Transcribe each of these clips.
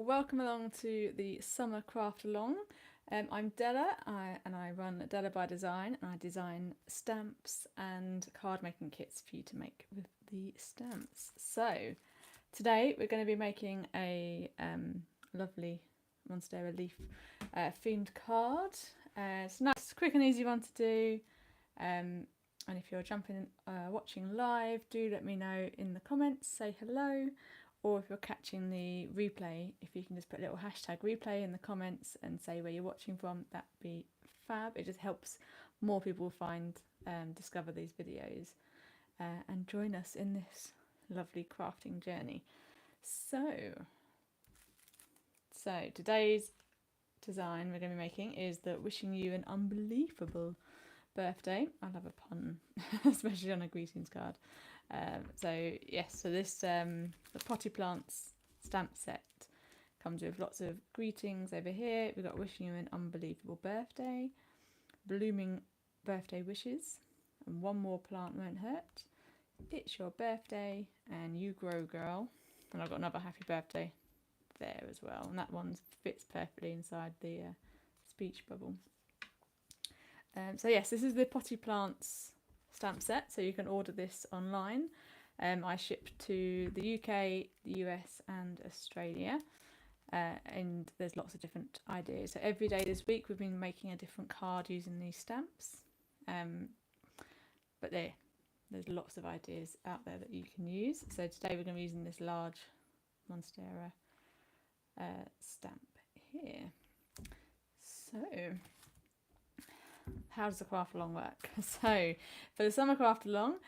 welcome along to the summer craft along. I'm Della and I run Della by Design, and I design stamps and card making kits for you to make with the stamps. So today we're going to be making a lovely Monstera leaf themed card. It's a nice, quick and easy one to do. And if you're watching live, do let me know in the comments, say hello. Or if you're catching the replay, if you can just put a little hashtag replay in the comments and say where you're watching from, that'd be fab. It just helps more people discover these videos and join us in this lovely crafting journey. So today's design we're going to be making is the wishing you an unbelievable birthday. I love a pun, especially on a greetings card. So this the Potty Plants stamp set comes with lots of greetings over here. We've got wishing you an unbelievable birthday, blooming birthday wishes, and one more plant won't hurt, it's your birthday, and you grow girl. And I've got another happy birthday there as well, and that one fits perfectly inside the speech bubble. So yes, this is the Potty Plants stamp set, so you can order this online. I ship to the UK, the US and Australia, and there's lots of different ideas. So every day this week we've been making a different card using these stamps, but there's lots of ideas out there that you can use. So today we're going to be using this large Monstera stamp here. So how does the craft along work? So for the summer craft along,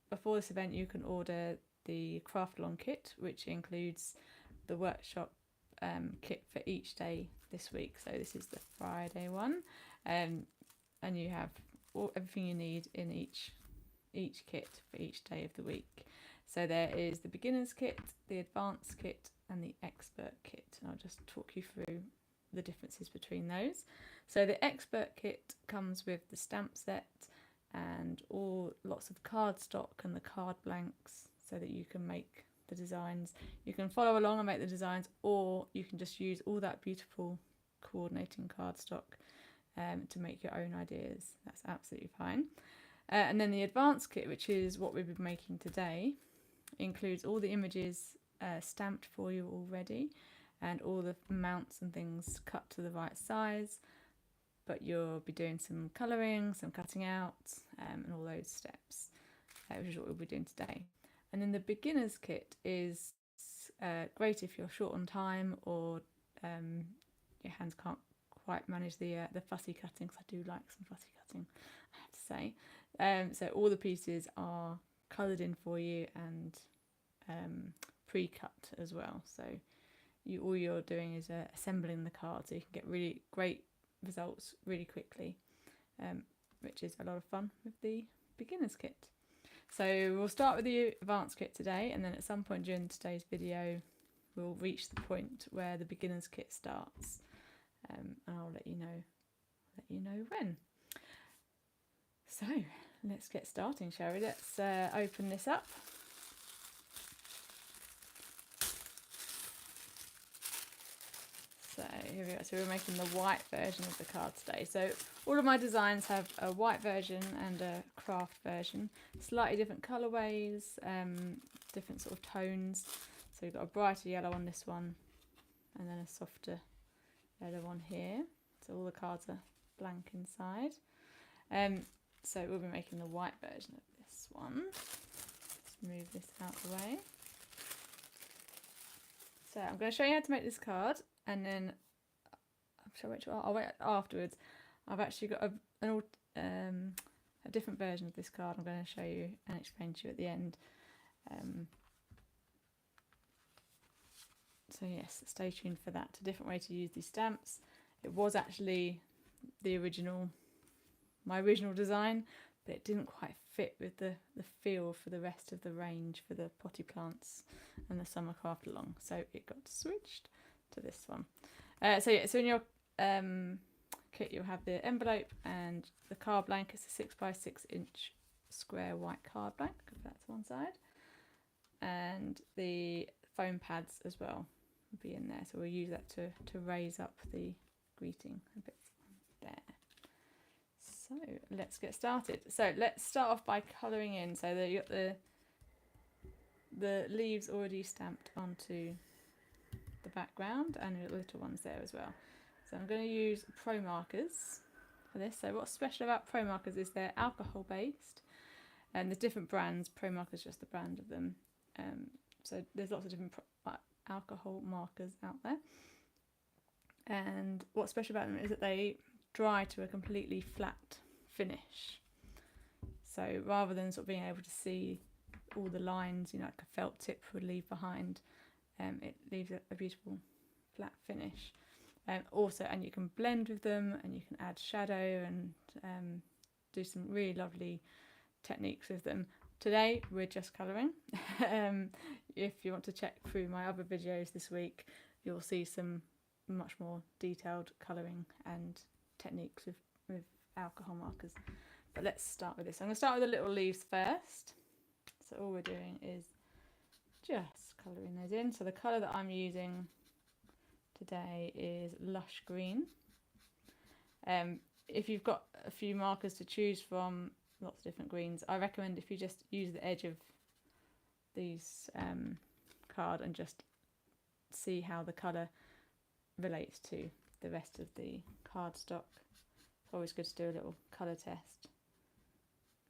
before this event you can order the craft along kit, which includes the workshop kit for each day this week. So this is the Friday one, and you have everything you need in each kit for each day of the week. So there is the beginner's kit, the advanced kit and the expert kit, and I'll just talk you through the differences between those. So the expert kit comes with the stamp set and lots of cardstock and the card blanks, so that you can make the designs. You can follow along and make the designs, or you can just use all that beautiful coordinating cardstock to make your own ideas. That's absolutely fine. And then the advanced kit, which is what we've been making today, includes all the images stamped for you already, and all the mounts and things cut to the right size, but you'll be doing some colouring, some cutting out, and all those steps, which is what we'll be doing today. And then the beginner's kit is great if you're short on time, or your hands can't quite manage the fussy cutting, because I do like some fussy cutting, I have to say. So all the pieces are coloured in for you and pre-cut as well. So all you're doing is assembling the card, so you can get really great results really quickly, which is a lot of fun with the beginner's kit. So we'll start with the advanced kit today, and then at some point during today's video we'll reach the point where the beginner's kit starts, and I'll let you know when. So let's get starting, shall we? Let's open this up. So here we go. So we're making the white version of the card today. So all of my designs have a white version and a craft version, slightly different colourways, different sort of tones. So we've got a brighter yellow on this one, and then a softer yellow one here. So all the cards are blank inside. So we'll be making the white version of this one. Let's move this out of the way. So I'm going to show you how to make this card, and then I'll wait afterwards. I've actually got a different version of this card I'm going to show you and explain to you at the end. So yes, stay tuned for that. A different way to use these stamps. It was actually my original design, but it didn't quite fit with the feel for the rest of the range for the Potty Plants and the summer craft along, so it got switched to this one. So in your kit you'll have the envelope and the card blank. It's a 6x6 inch square white card blank, put that to one side, and the foam pads as well will be in there, so we'll use that to raise up the greeting a bit there. So let's get started. So let's start off by colouring in. So that you got the leaves already stamped onto the background, and your little ones there as well. So I'm going to use Pro markers for this. So what's special about Pro markers is they're alcohol based, and there's different brands. Pro markers just the brand of them. So there's lots of different alcohol markers out there, and what's special about them is that they dry to a completely flat finish. So rather than sort of being able to see all the lines, you know, like a felt tip would leave behind, it leaves a beautiful flat finish. Also, and you can blend with them, and you can add shadow and do some really lovely techniques with them. Today we're just colouring. If you want to check through my other videos this week, you'll see some much more detailed colouring and techniques with alcohol markers. But let's start with this. I'm going to start with the little leaves first. So all we're doing is just colouring those in. So the colour that I'm using today is lush green. If you've got a few markers to choose from, lots of different greens, I recommend if you just use the edge of these card and just see how the colour relates to the rest of the cardstock. It's always good to do a little colour test.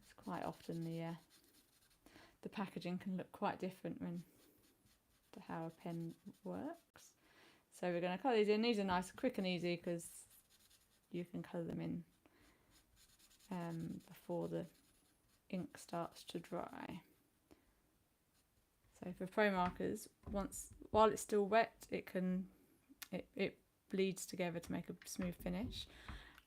It's quite often the packaging can look quite different to how a pen works. So we're going to colour these in. These are nice, quick and easy, because you can colour them in before the ink starts to dry. So for Pro markers, while it's still wet, it bleeds together to make a smooth finish.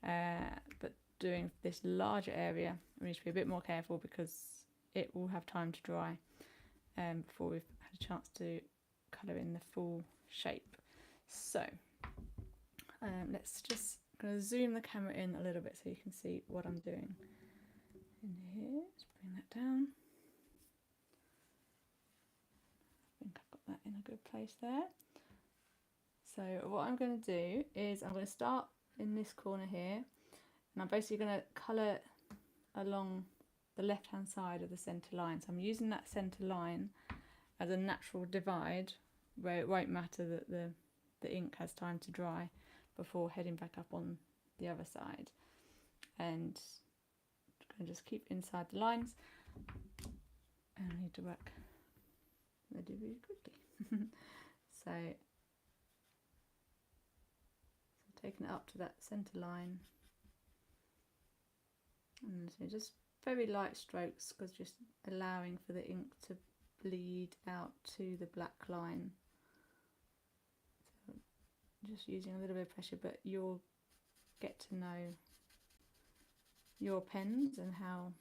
But doing this larger area, we need to be a bit more careful because it will have time to dry before we've had a chance to colour in the full shape. So let's just going to zoom the camera in a little bit so you can see what I'm doing in here. Let's bring that down. I think I've got that in a good place there. So what I'm going to do is I'm going to start in this corner here, and I'm basically going to colour along the left hand side of the centre line. So I'm using that centre line as a natural divide where it won't matter that the ink has time to dry before heading back up on the other side, and just keep inside the lines, and I need to work really quickly. so taking it up to that centre line, and so just very light strokes, because just allowing for the ink to bleed out to the black line. So just using a little bit of pressure, but you'll get to know your pens and how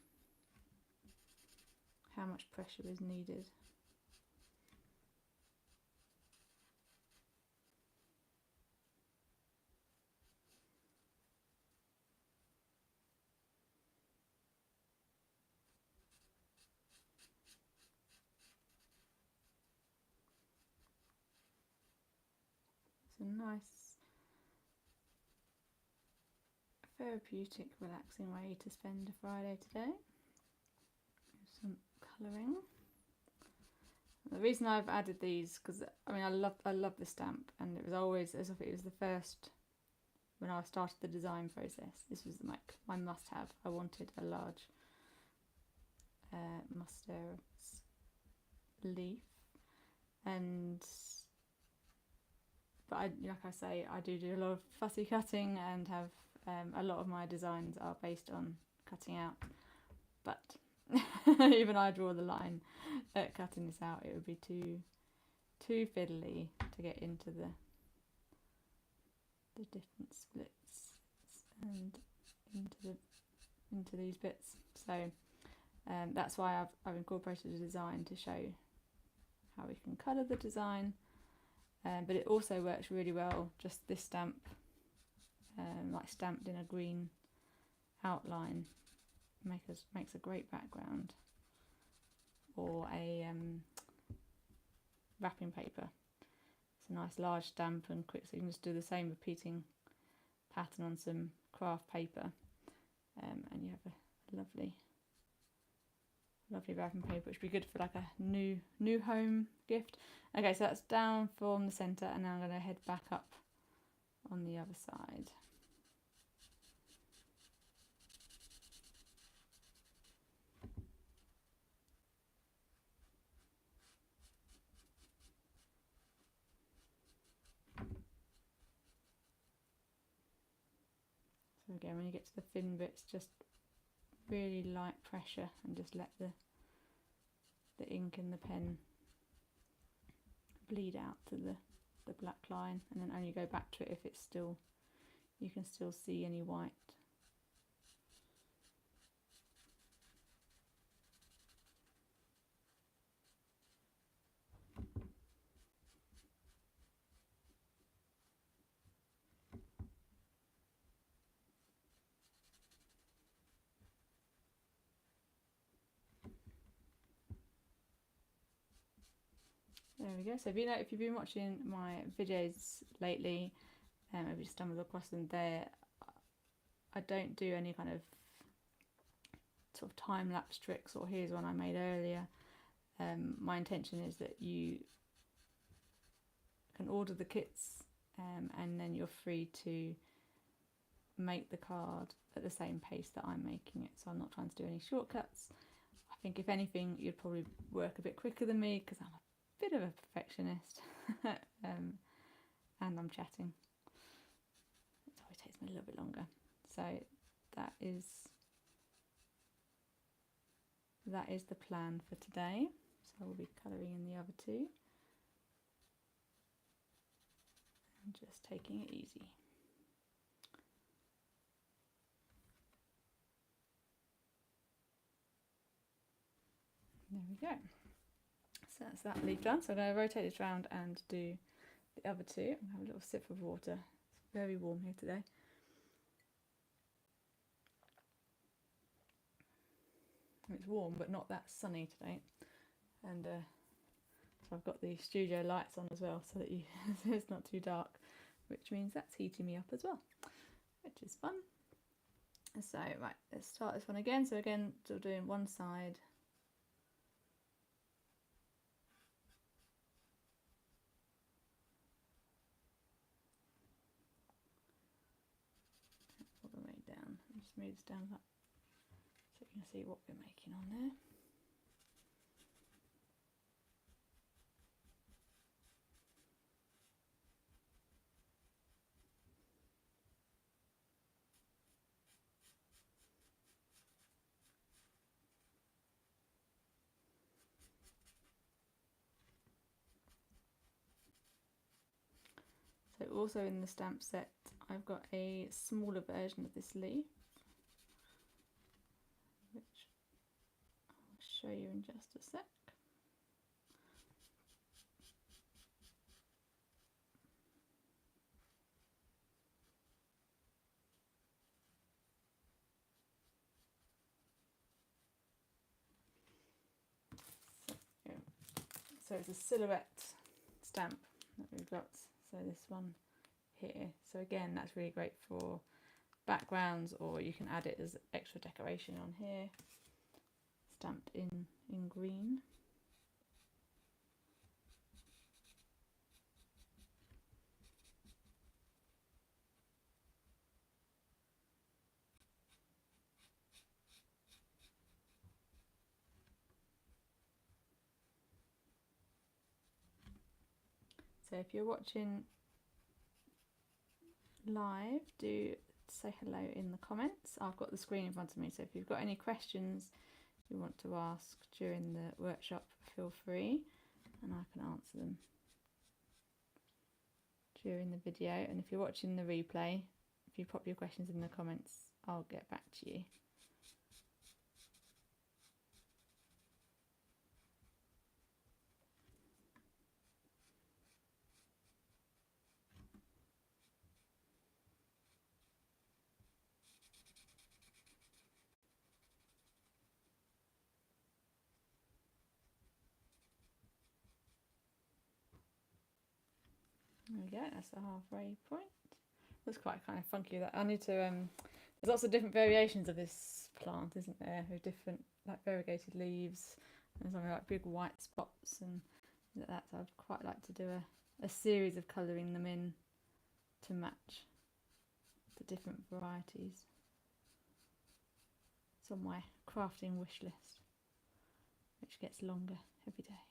much pressure is needed. It's a nice, therapeutic, relaxing way to spend a Friday today. Some colouring. The reason I've added these, because I mean I love the stamp, and it was always as if it was the first when I started the design process. This was my must-have. I wanted a large mustard leaf, but like I say, I do a lot of fussy cutting, and have a lot of my designs are based on cutting out, but even I draw the line at cutting this out. It would be too fiddly to get into the different splits and into these bits. So that's why I've incorporated a design to show how we can colour the design, but it also works really well, just this stamp like stamped in a green outline makes a great background, or a wrapping paper. It's a nice large stamp and quick, so you can just do the same repeating pattern on some craft paper, and you have a lovely wrapping paper, which would be good for like a new home gift. Okay, so that's down from the centre, and now I'm going to head back up on the other side. So again, when you get to the thin bits, just really light pressure and just let the ink in the pen bleed out to the black line, and then only go back to it if it's still, you can still see any white. There we go. So if you've been watching my videos lately, if you stumbled across them there, I don't do any kind of sort of time-lapse tricks, or here's one I made earlier. My intention is that you can order the kits, and then you're free to make the card at the same pace that I'm making it. So I'm not trying to do any shortcuts. I think if anything, you'd probably work a bit quicker than me, because I'm a bit of a perfectionist. And I'm chatting. It always takes me a little bit longer. So that is the plan for today. So we'll be colouring in the other two and just taking it easy. There we go. So that's that leaf done. So I'm going to rotate this round and do the other two. I'm going to have a little sip of water. It's very warm here today. It's warm, but not that sunny today. And so I've got the studio lights on as well, so that so it's not too dark, which means that's heating me up as well, which is fun. So right, let's start this one again. So again, still doing one side. All the way down. Just move this down up so you can see what we're making on there. So also in the stamp set, I've got a smaller version of this leaf, which I'll show you in just a sec. So it's a silhouette stamp that we've got. So this one here. So again, that's really great for backgrounds, or you can add it as extra decoration on here, stamped in green. So if you're watching live, do say hello in the comments. I've got the screen in front of me, so if you've got any questions you want to ask during the workshop, feel free, and I can answer them during the video. And if you're watching the replay, if you pop your questions in the comments, I'll get back to you. There we go, that's the halfway point. Looks quite kind of funky that. I need to there's lots of different variations of this plant, isn't there? With different like variegated leaves and something like big white spots and things like that. So I'd quite like to do a series of colouring them in to match the different varieties. It's on my crafting wish list, which gets longer every day.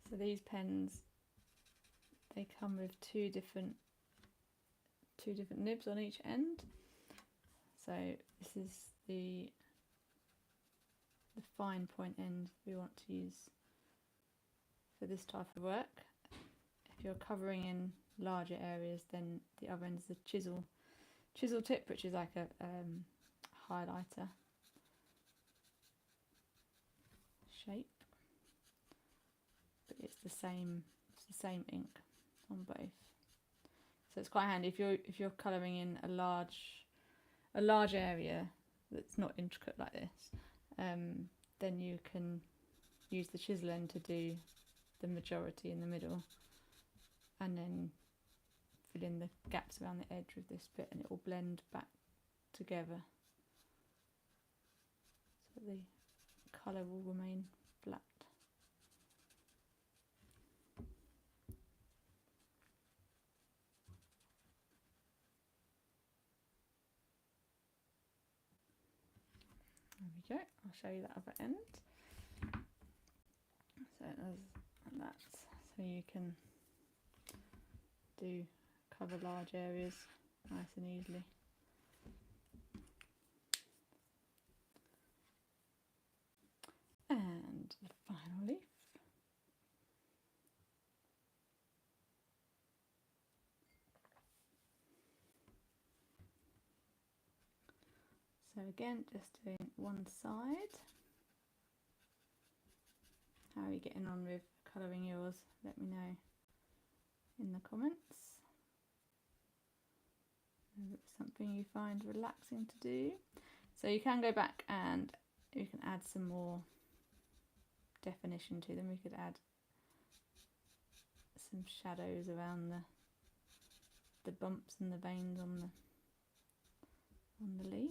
So these pens, they come with two different nibs on each end. So this is the fine point end we want to use for this type of work. If you're covering in larger areas, then the other end is the chisel tip, which is like a highlighter shape. But it's the same ink on both, so it's quite handy if you're colouring in a large area that's not intricate like this. Then you can use the chisel end to do the majority in the middle, and then fill in the gaps around the edge with this bit, and it will blend back together, so the colour will remain flat. There we go, I'll show you that other end. So it does like that, so you can cover large areas nice and easily. And the final leaf. So again, just doing one side. How are you getting on with colouring yours? Let me know in the comments. Is it something you find relaxing to do? So you can go back and you can add some more definition to them. We could add some shadows around the bumps and the veins on the leaf.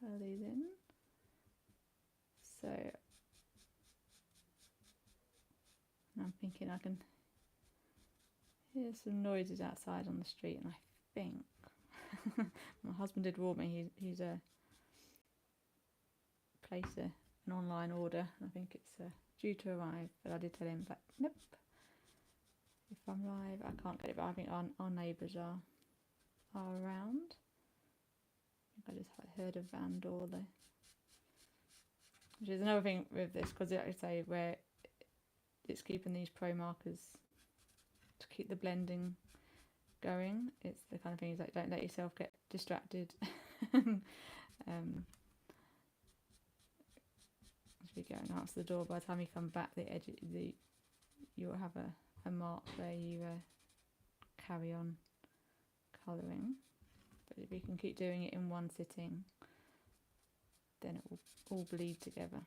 Colour these in. So I'm thinking I can hear some noises outside on the street, and I think my husband did warn me. He's placed an online order. I think it's due to arrive, but I did tell him that nope. If I'm live, I can't get it. But I think our neighbours are around. I just heard a van door though, which is another thing with this, because like I say, where it's keeping these pro markers to keep the blending going. It's the kind of things like don't let yourself get distracted. As we go and answer the door, by the time you come back, you'll have a mark where you carry on colouring. But if you can keep doing it in one sitting, then it will all bleed together.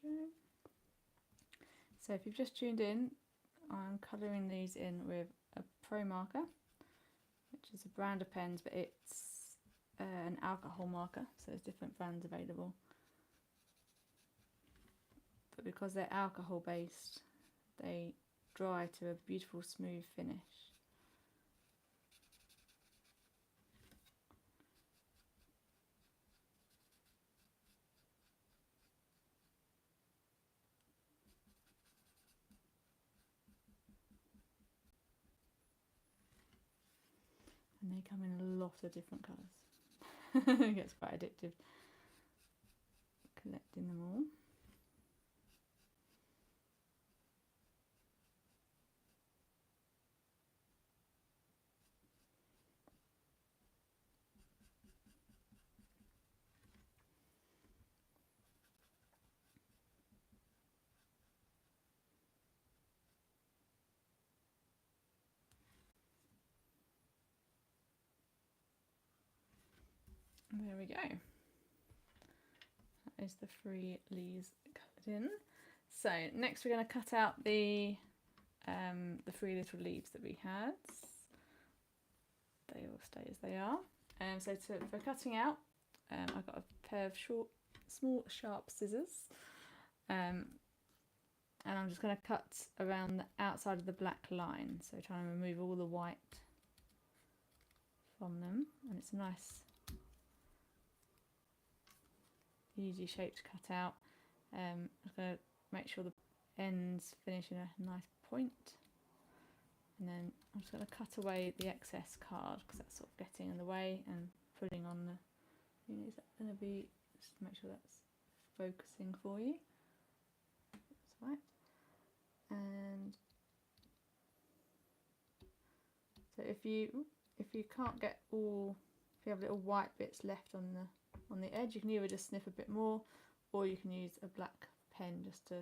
go. So if you've just tuned in, I'm colouring these in with a Pro marker, which is a brand of pens, but it's an alcohol marker, so there's different brands available. But because they're alcohol based, they dry to a beautiful smooth finish. And they come in a lot of different colours. It gets quite addictive collecting them all. There we go. That is the 3 leaves covered in. So next we're going to cut out the 3 little leaves that we had. They all stay as they are. So for cutting out, I've got a pair of small sharp scissors, and I'm just going to cut around the outside of the black line, so trying to remove all the white from them, and it's a nice easy shape to cut out. I'm just going to make sure the ends finish in a nice point, and then I'm just going to cut away the excess card because that's sort of getting in the way and putting on the, is that going to be, just make sure that's focusing for you. That's right. And so if you can't get all, if you have little white bits left on the edge, you can either just snip a bit more, or you can use a black pen just to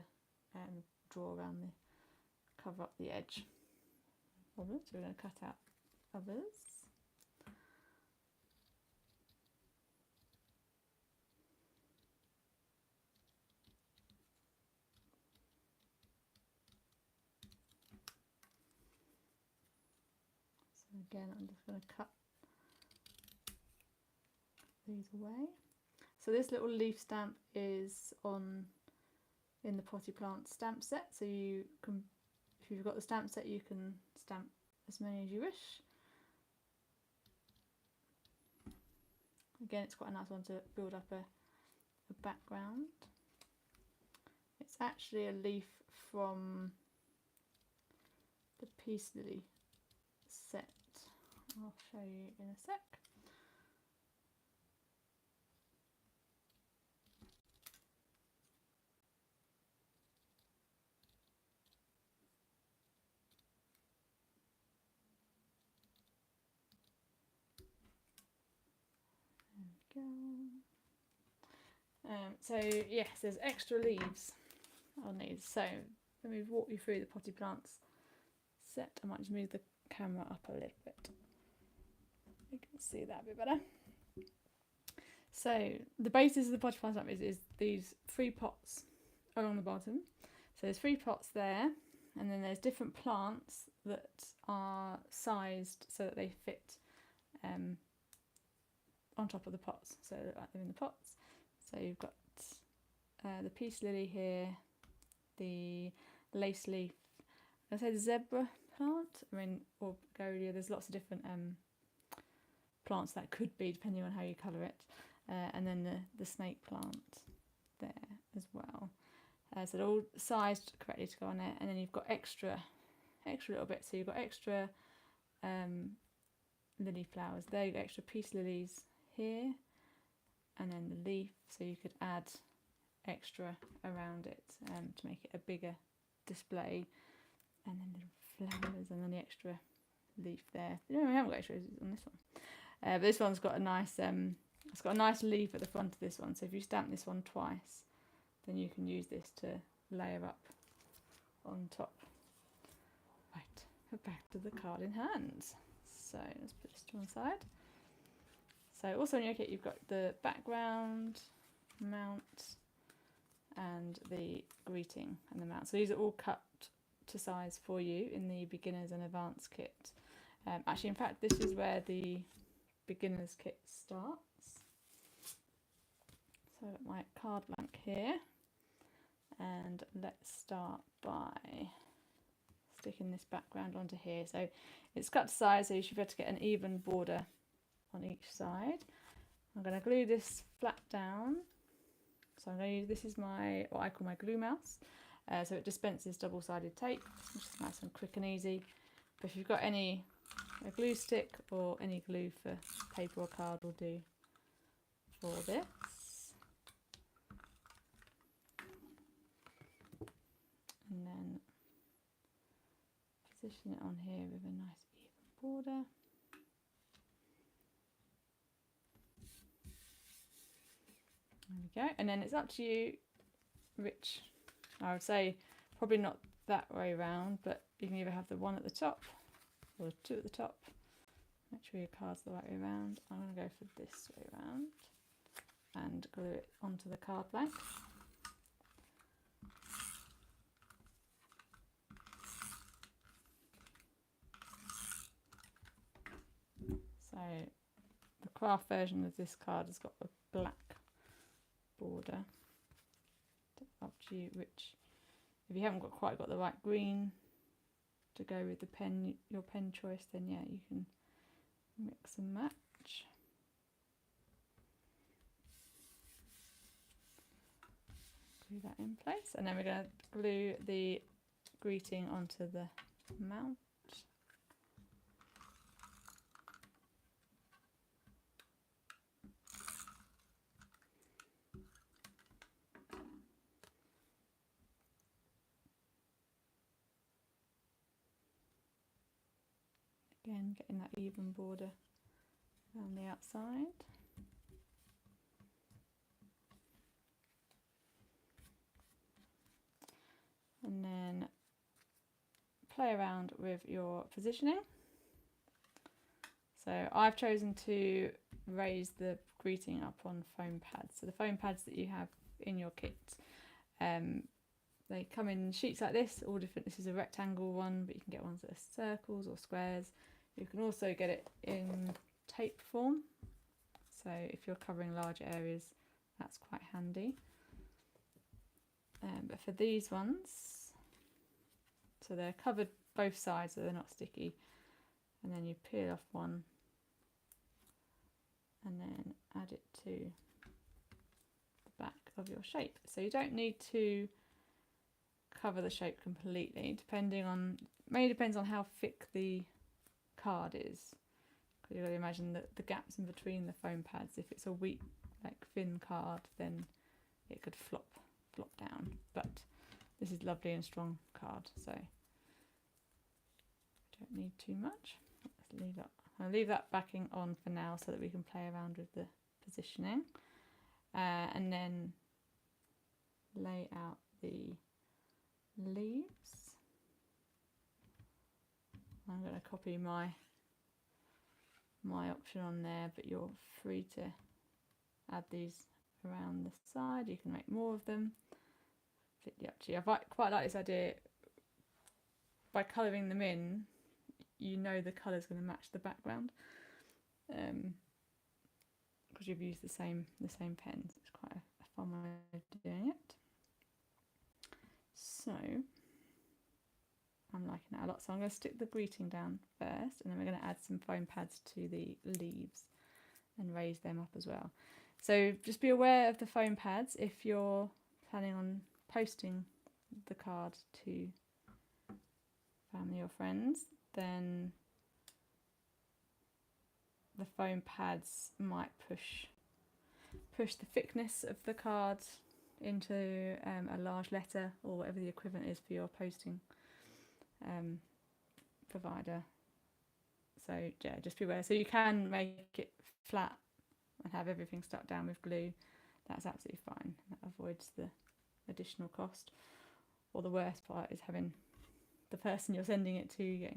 draw around cover up the edge. So we're going to cut out others. So again, I'm just going to cut these away. So this little leaf stamp is in the Potty Plants stamp set, so you can, if you've got the stamp set, you can stamp as many as you wish. Again, it's quite a nice one to build up a background. It's actually a leaf from the Peace Lily set. I'll show you in a sec. So yes, there's extra leaves on these. So let me walk you through the Potty Plants set. I might just move the camera up a little bit. You can see that a bit better. So the basis of the Potty Plants is these 3 pots along the bottom. So there's 3 pots there, and then there's different plants that are sized so that they fit on top of the pots, so like they're in the pots. So you've got the peace lily here, the lace leaf, I say the zebra plant, or Golia. There's lots of different plants that could be depending on how you colour it, and then the snake plant there as well. So they're all sized correctly to go on there, and then you've got extra little bits. So you've got extra lily flowers there. You've got extra peace lilies here, and then the leaf, so you could add extra around it to make it a bigger display, and then little flowers, and then the extra leaf there. No, we haven't got extras on this one, but this one's got a nice it's got a nice leaf at the front of this one, so if you stamp this one twice, then you can use this to layer up on top. Right, we're back to the card in hand. So let's put this to one side. So also in your kit you've got the background, mount, and the greeting and the mount. So these are all cut to size for you in the beginners and advanced kit. Actually, in fact, this is where the beginners kit starts. So I've got my card blank here, and let's start by sticking this background onto here. So it's cut to size, so you should be able to get an even border on each side. I'm going to glue this flat down. So I'm going to use, this is my, what I call my glue mouse. So it dispenses double-sided tape, which is nice and quick and easy. But if you've got a glue stick or any glue for paper or card will do for this. And then position it on here with a nice even border. There we go. And then it's up to you which, I would say probably not that way round, but you can either have the one at the top or the two at the top. Make sure your card's the right way around. I'm going to go for this way around and glue it onto the card blank. So the craft version of this card has got a black border. Up to you which, if you haven't quite got the right green to go with the pen, your pen choice, then yeah, you can mix and match. Glue that in place, and then we're going to glue the greeting onto the mount. Again, getting that even border around the outside. And then play around with your positioning. So I've chosen to raise the greeting up on foam pads. So the foam pads that you have in your kit, they come in sheets like this, all different. This is a rectangle one, but you can get ones that are circles or squares. You can also get it in tape form. So if you're covering larger areas, that's quite handy. But for these ones, so they're covered both sides, so they're not sticky. And then you peel off one and then add it to the back of your shape. So you don't need to cover the shape completely, mainly depends on how thick the card is. Because you've got to imagine that the gaps in between the foam pads, if it's a weak, like thin card, then it could flop down. But this is lovely and strong card, so don't need too much. Let's leave that. I'll leave that backing on for now so that we can play around with the positioning, and then lay out the leaves. I'm going to copy my option on there, but you're free to add these around the side. You can make more of them. Completely up to you. I quite like this idea. By colouring them in, you know the colour's going to match the background, because you've used the same pens. It's quite a fun way of doing it. So I'm liking that a lot. So I'm going to stick the greeting down first, and then we're going to add some foam pads to the leaves and raise them up as well. So just be aware of the foam pads if you're planning on posting the card to family or friends. Then the foam pads might push the thickness of the card into a large letter or whatever the equivalent is for your posting provider. So yeah, just be aware. So you can make it flat and have everything stuck down with glue. That's absolutely fine. That avoids the additional cost. Or the worst part is having the person you're sending it to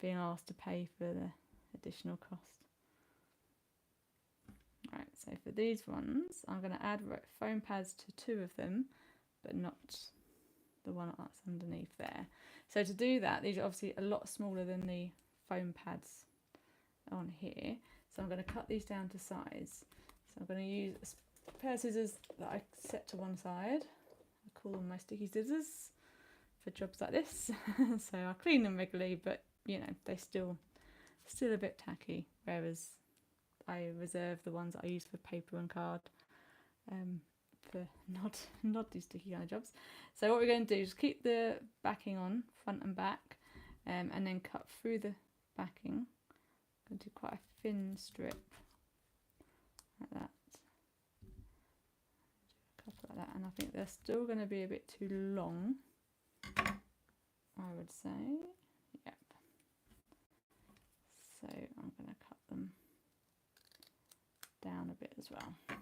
being asked to pay for the additional cost. Right, so So for these ones, I'm going to add foam pads to 2 of them, but not the one that's underneath there. So to do that, these are obviously a lot smaller than the foam pads on here. So I'm going to cut these down to size. So I'm going to use a pair of scissors that I set to one side. I call them my sticky scissors for jobs like this. So I clean them regularly, but you know, they're still a bit tacky, whereas I reserve the ones that I use for paper and card, for not these sticky kind of jobs. So what we're going to do is keep the backing on front and back, and then cut through the backing. I'm going to do quite a thin strip like that, a couple like that, and I think they're still going to be a bit too long, I would say. Yep. So I'm going to cut them down a bit as well. So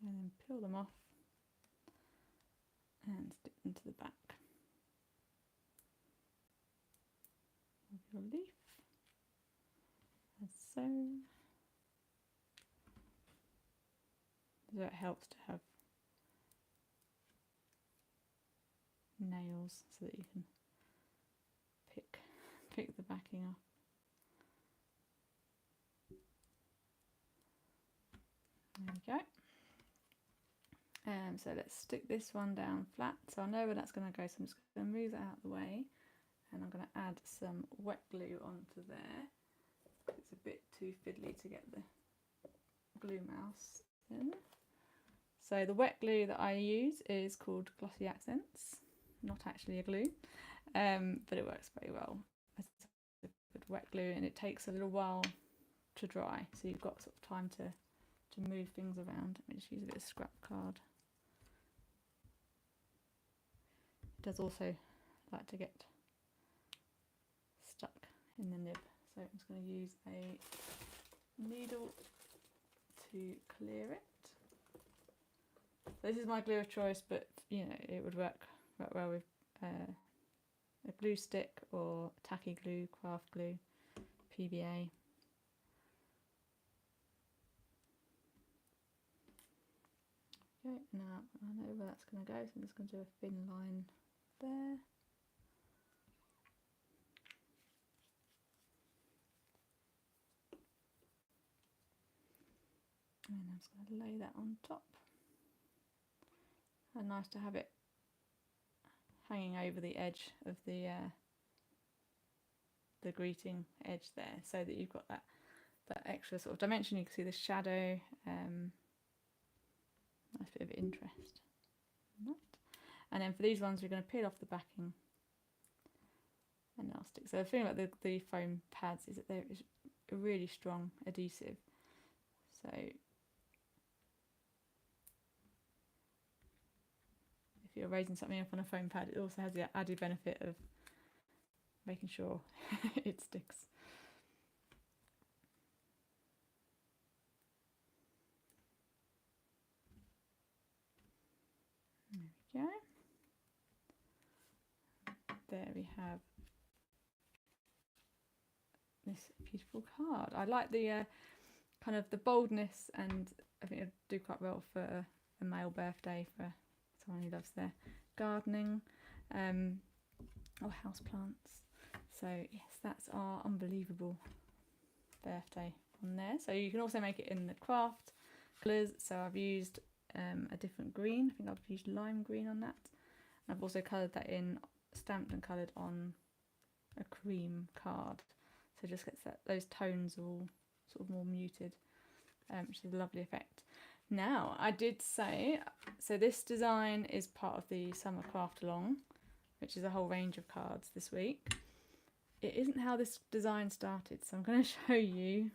then peel them off and stick them to the back of your leaf, as so. So it helps to have nails so that you can pick the backing up. There we go. So let's stick this one down flat. So I know where that's going to go, so I'm just going to move that out of the way, and I'm going to add some wet glue onto there. It's a bit too fiddly to get the glue mouse in. So the wet glue that I use is called Glossy Accents, not actually a glue, but it works very well. It's a good wet glue, and it takes a little while to dry, so you've got sort of time to move things around. Let me just use a bit of scrap card. It does also like to get stuck in the nib, so I'm just going to use a needle to clear it. This is my glue of choice, but you know, it would work well with a glue stick or tacky glue, craft glue, PVA. Okay, now I know where that's going to go, so I'm just going to do a thin line there. And I'm just going to lay that on top. And nice to have it hanging over the edge of the greeting edge there, so that you've got that extra sort of dimension. You can see the shadow. Nice bit of interest. And then for these ones, we're going to peel off the backing, and I'll stick. So the thing about the foam pads is that they're a really strong adhesive. So if you're raising something up on a foam pad, it also has the added benefit of making sure it sticks. There we go. There we have this beautiful card. I like the kind of the boldness, and I think it'll do quite well for a male birthday, for someone who loves their gardening or houseplants. So yes, that's our unbelievable birthday on there. So you can also make it in the craft colours. So I've used a different green. I think I've used lime green on that. And I've also coloured that in, stamped and coloured on a cream card. So it just gets those tones all sort of more muted, which is a lovely effect. Now, I did say, so this design is part of the Summer Craft Along, which is a whole range of cards this week. It isn't how this design started, so I'm going to show you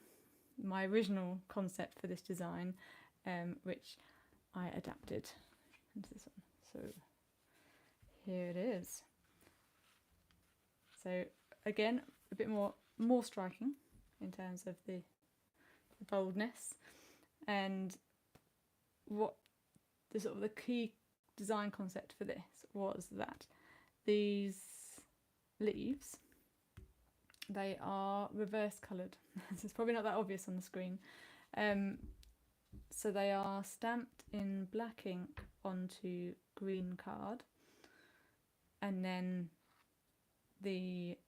my original concept for this design, which I adapted into this one. So here it is. So again, a bit more striking in terms of the boldness, and what the sort of the key design concept for this was that these leaves they are reverse coloured. It's probably not that obvious on the screen. So they are stamped in black ink onto green card, and then the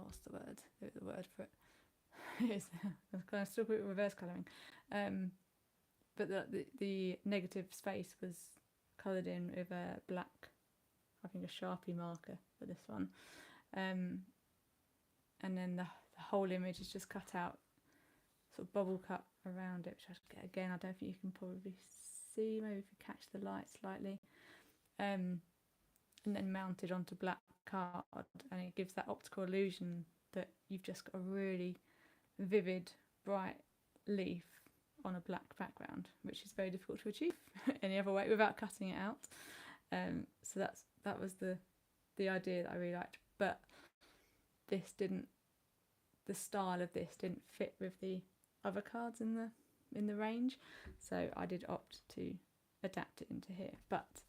what's the word? The word for it is I kind of still put it reverse colouring, but the negative space was coloured in with a black, I think a Sharpie marker for this one, and then the whole image is just cut out, sort of bubble cut around it, which again I don't think you can probably see, maybe if you catch the light slightly, and then mounted onto black card, and it gives that optical illusion that you've just got a really vivid, bright leaf on a black background, which is very difficult to achieve any other way without cutting it out. So that was the idea that I really liked, but this didn't, the style of this didn't fit with the other cards in the range, so I did opt to adapt it into here. But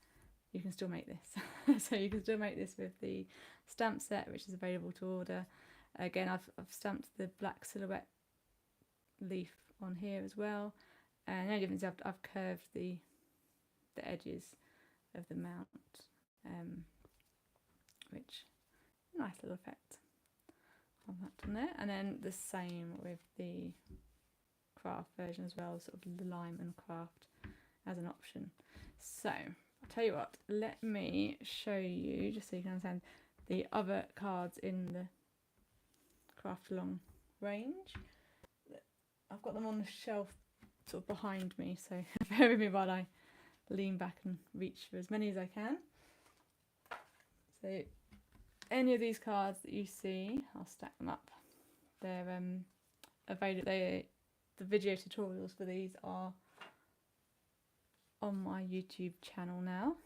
you can still make this. So you can still make this with the stamp set, which is available to order. Again, I've stamped the black silhouette leaf on here as well, and the only difference is I've curved the edges of the mount, which nice little effect on that on there. And then the same with the craft version as well, sort of the lime and craft as an option. So I'll tell you what, let me show you, just so you can understand, the other cards in the craft along range. I've got them on the shelf sort of behind me, so bear with me while I lean back and reach for as many as I can. So any of these cards that you see, I'll stack them up. They're available. The video tutorials for these are on my YouTube channel now,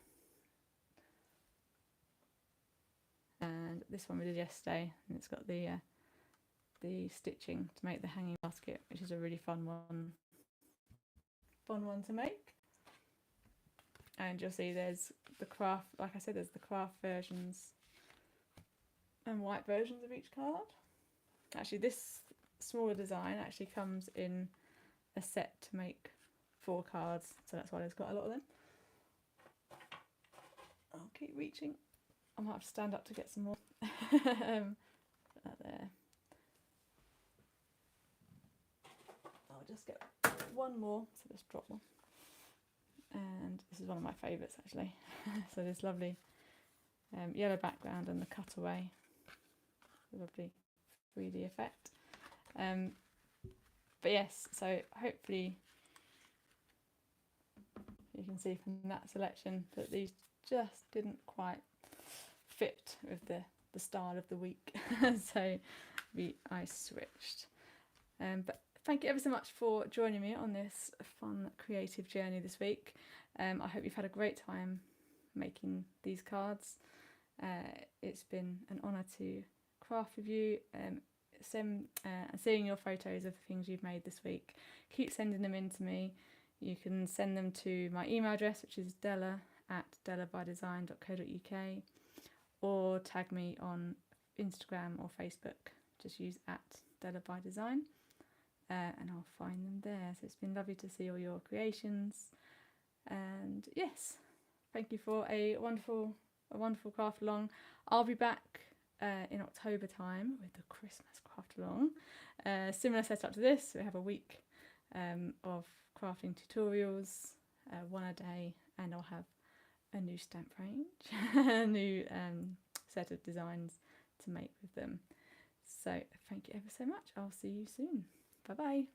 and this one we did yesterday, and it's got the stitching to make the hanging basket, which is a really fun one to make. And you'll see there's the craft, like I said, there's the craft versions and white versions of each card. Actually, this smaller design actually comes in a set to make 4 cards, so that's why there's got a lot of them. I'll keep reaching. I might have to stand up to get some more. Put that there. I'll just get one more, so let's drop one. And this is one of my favourites actually. So this lovely yellow background and the cutaway, the lovely 3D effect. But yes, so hopefully you can see from that selection that these just didn't quite fit with the style of the week. So I switched. But thank you ever so much for joining me on this fun creative journey this week. I hope you've had a great time making these cards. It's been an honour to craft with you, and seeing your photos of the things you've made this week. Keep sending them in to me. You can send them to my email address, which is della@dellabydesign.co.uk, or tag me on Instagram or Facebook. Just use @dellabydesign. And I'll find them there. So it's been lovely to see all your creations, and yes, thank you for a wonderful craft along. I'll be back in October time with the Christmas craft along. Similar setup to this. We have a week of crafting tutorials, one a day, and I'll have a new stamp range, a new set of designs to make with them. So thank you ever so much. I'll see you soon. Bye bye.